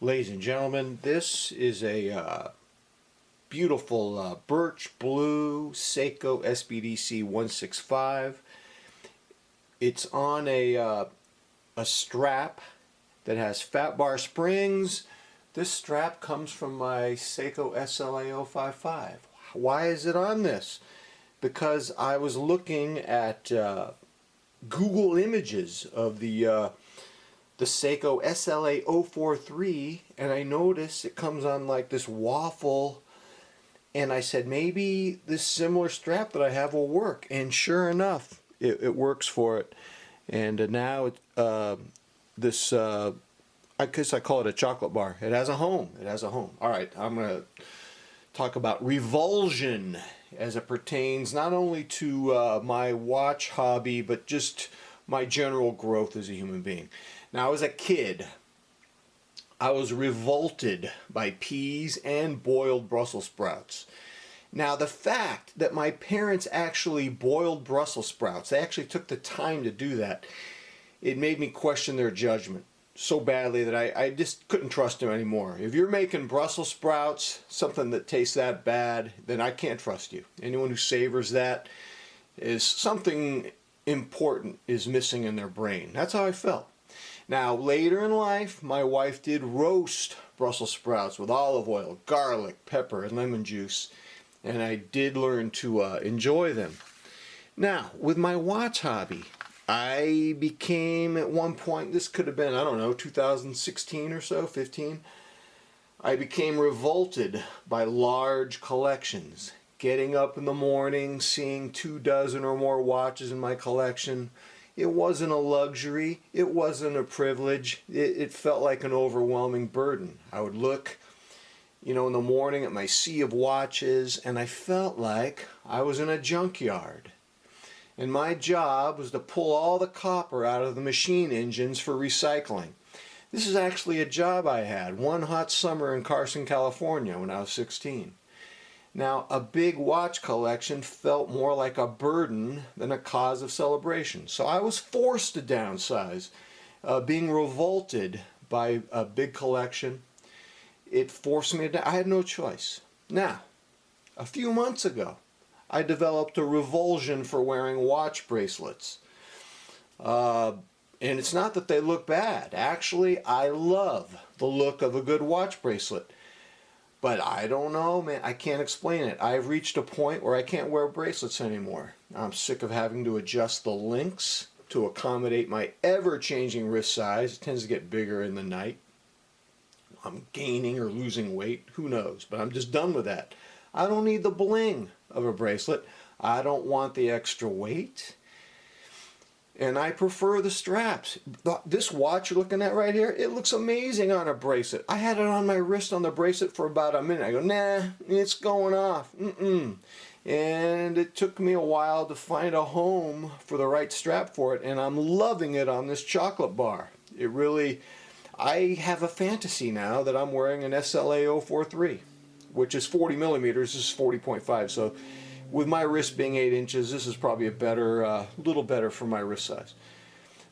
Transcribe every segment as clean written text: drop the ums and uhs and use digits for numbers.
Ladies and gentlemen, this is a beautiful birch blue Seiko SBDC165. It's on a strap that has fat bar springs. This strap comes from my Seiko SLA055. Why is it on this? Because I was looking at Google images of the Seiko SLA043, and I noticed it comes on like this waffle, and I said maybe this similar strap that I have will work, and sure enough it works for it. And now this I guess I call it a chocolate bar. It has a home. It has a home. Alright, I'm going to talk about revulsion as it pertains not only to my watch hobby, but just my general growth as a human being. Now, as a kid, I was revolted by peas and boiled Brussels sprouts. Now, the fact that my parents actually boiled Brussels sprouts, they actually took the time to do that, it made me question their judgment so badly that I just couldn't trust them anymore. If you're making Brussels sprouts, something that tastes that bad, then I can't trust you. Anyone who savors that is something important is missing in their brain. That's how I felt. Now, later in life, my wife did roast Brussels sprouts with olive oil, garlic, pepper, and lemon juice, and I did learn to enjoy them. Now, with my watch hobby, I became at one point, this could have been, I don't know, 2016 or so, 15, I became revolted by large collections. Getting up in the morning, seeing 24 or more watches in my collection, it wasn't a luxury, it wasn't a privilege, it felt like an overwhelming burden. I would look, in the morning at my sea of watches, and I felt like I was in a junkyard. And my job was to pull all the copper out of the machine engines for recycling. This is actually a job I had one hot summer in Carson, California when I was 16. Now, a big watch collection felt more like a burden than a cause of celebration. So I was forced to downsize. Being revolted by a big collection, it forced me to, I had no choice. Now, a few months ago, I developed a revulsion for wearing watch bracelets. And it's not that they look bad. Actually, I love the look of a good watch bracelet. But I don't know, man. I can't explain it. I've reached a point where I can't wear bracelets anymore. I'm sick of having to adjust the links to accommodate my ever-changing wrist size. It tends to get bigger in the night. I'm gaining or losing weight. Who knows? But I'm just done with that. I don't need the bling of a bracelet. I don't want the extra weight. And I prefer the straps. This watch you're looking at right here, it looks amazing on a bracelet. I had it on my wrist on the bracelet for about a minute. I go, nah, it's going off. And it took me a while to find a home for the right strap for it, and I'm loving it on this chocolate bar. It really, I have a fantasy now that I'm wearing an SLA043, which is 40 millimeters. This is 40.5, so with my wrist being 8 inches, this is probably a better, little better for my wrist size.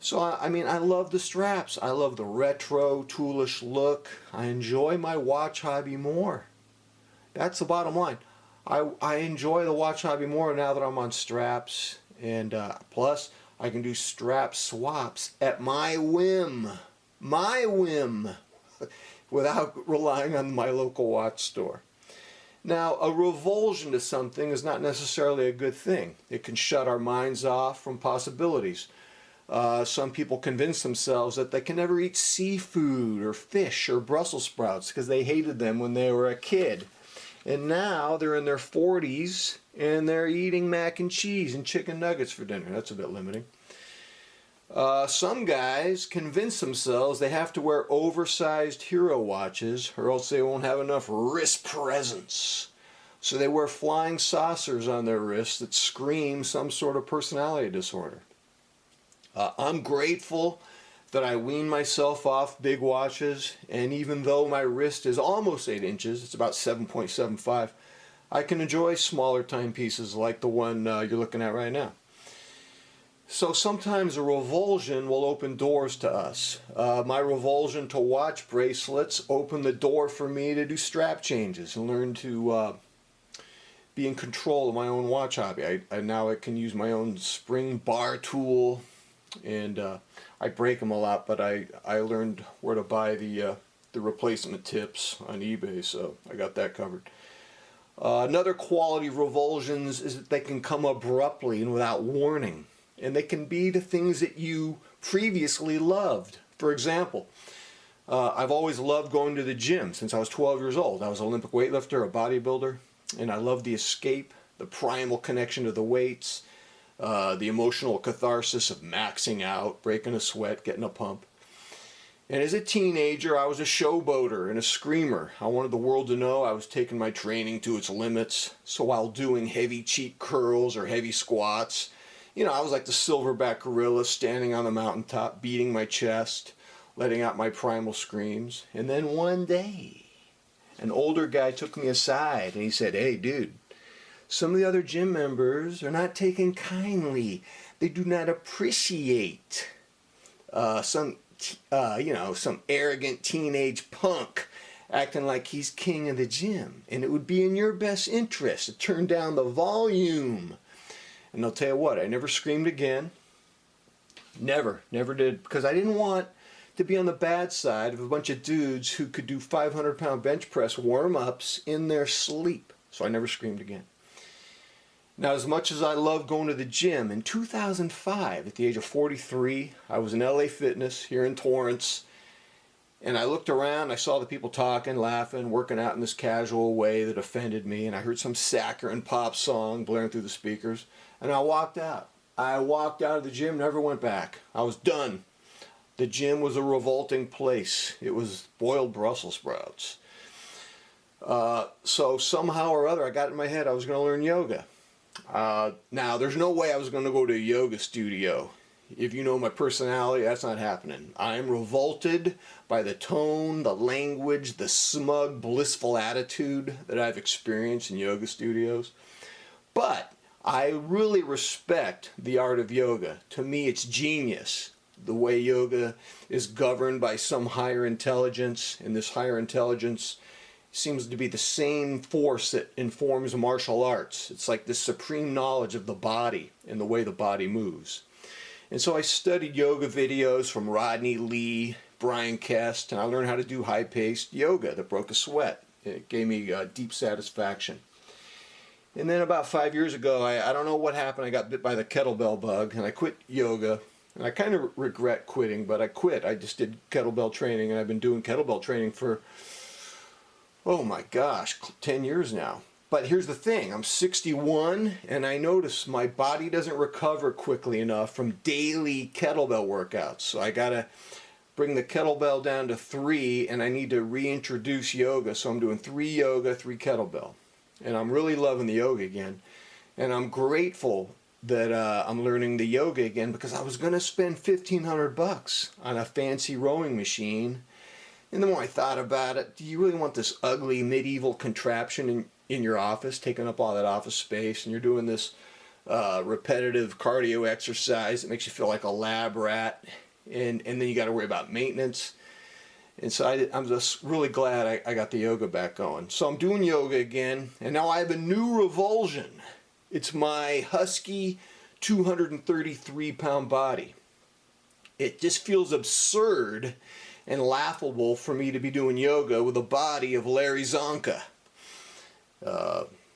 So, I mean, I love the straps. I love the retro, toolish look. I enjoy my watch hobby more. That's the bottom line. I enjoy the watch hobby more now that I'm on straps. And plus, I can do strap swaps at my whim. My whim. Without relying on my local watch store. Now, a revulsion to something is not necessarily a good thing. It can shut our minds off from possibilities. Some people convince themselves that they can never eat seafood or fish or Brussels sprouts because they hated them when they were a kid. And now they're in their 40s and they're eating mac and cheese and chicken nuggets for dinner. That's a bit limiting. Some guys convince themselves they have to wear oversized hero watches or else they won't have enough wrist presence. So they wear flying saucers on their wrists that scream some sort of personality disorder. I'm grateful that I weaned myself off big watches, and even though my wrist is almost 8 inches, it's about 7.75, I can enjoy smaller timepieces like the one you're looking at right now. So sometimes a revulsion will open doors to us. My revulsion to watch bracelets opened the door for me to do strap changes and learn to be in control of my own watch hobby. Now I can use my own spring bar tool, and I break them a lot, but I learned where to buy the replacement tips on eBay, so I got that covered. Another quality of revulsions is that they can come abruptly and without warning. And they can be the things that you previously loved. For example, I've always loved going to the gym since I was 12 years old. I was an Olympic weightlifter, a bodybuilder, and I loved the escape, the primal connection to the weights, the emotional catharsis of maxing out, breaking a sweat, getting a pump. And as a teenager, I was a showboater and a screamer. I wanted the world to know I was taking my training to its limits. So while doing heavy cheek curls or heavy squats, you know, I was like the silverback gorilla standing on the mountaintop, beating my chest, letting out my primal screams. And then one day, an older guy took me aside and he said, "Hey, dude, some of the other gym members are not taking kindly. They do not appreciate some arrogant teenage punk acting like he's king of the gym. And it would be in your best interest to turn down the volume." And I'll tell you what, I never screamed again. Never did. Because I didn't want to be on the bad side of a bunch of dudes who could do 500-pound bench press warm-ups in their sleep. So I never screamed again. Now, as much as I love going to the gym, in 2005, at the age of 43, I was in LA Fitness here in Torrance. And I looked around, I saw the people talking, laughing, working out in this casual way that offended me. And I heard some saccharine pop song blaring through the speakers. And I walked out. I walked out of the gym, never went back. I was done. The gym was a revolting place. It was boiled Brussels sprouts. So somehow or other, I got in my head I was going to learn yoga. Now, there's no way I was going to go to a yoga studio. If you know my personality, that's not happening. I am revolted by the tone, the language, the smug, blissful attitude that I've experienced in yoga studios. But I really respect the art of yoga. To me, it's genius. The way yoga is governed by some higher intelligence, and this higher intelligence seems to be the same force that informs martial arts. It's like this supreme knowledge of the body and the way the body moves. And so I studied yoga videos from Rodney Lee, Brian Kest, and I learned how to do high-paced yoga that broke a sweat. It gave me deep satisfaction. And then about 5 years ago, I don't know what happened. I got bit by the kettlebell bug, and I quit yoga. And I kind of regret quitting, but I quit. I just did kettlebell training, and I've been doing kettlebell training for, oh my gosh, 10 years now. But here's the thing, I'm 61, and I notice my body doesn't recover quickly enough from daily kettlebell workouts. So I gotta bring the kettlebell down to 3, and I need to reintroduce yoga. So I'm doing 3 yoga, 3 kettlebell. And I'm really loving the yoga again. And I'm grateful that I'm learning the yoga again, because I was gonna spend $1,500 on a fancy rowing machine. And the more I thought about it, do you really want this ugly medieval contraption in your office, taking up all that office space, and you're doing this repetitive cardio exercise that makes you feel like a lab rat, and then you got to worry about maintenance. And so I'm just really glad I got the yoga back going. So I'm doing yoga again, and now I have a new revulsion. It's my husky 233-pound body. It just feels absurd and laughable for me to be doing yoga with a body of Larry Zonka.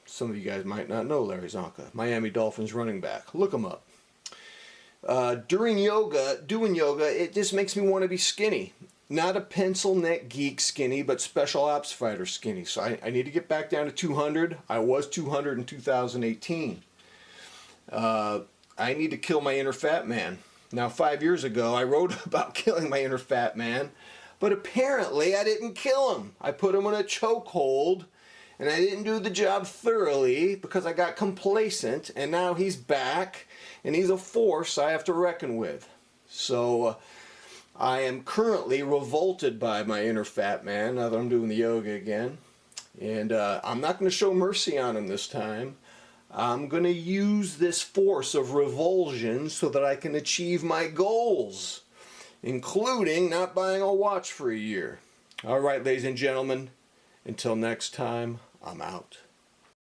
Some of you guys might not know Larry Zonka, Miami Dolphins running back. Look him up. Doing yoga, it just makes me want to be skinny. Not a pencil neck geek skinny, but special ops fighter skinny. So I need to get back down to 200. I was 200 in 2018. I need to kill my inner fat man. Now, 5 years ago, I wrote about killing my inner fat man, but apparently I didn't kill him. I put him in a chokehold, and I didn't do the job thoroughly because I got complacent, and now he's back, and he's a force I have to reckon with. So I am currently revolted by my inner fat man now that I'm doing the yoga again, and I'm not going to show mercy on him this time. I'm going to use this force of revulsion so that I can achieve my goals, including not buying a watch for a year. All right, ladies and gentlemen, until next time, I'm out.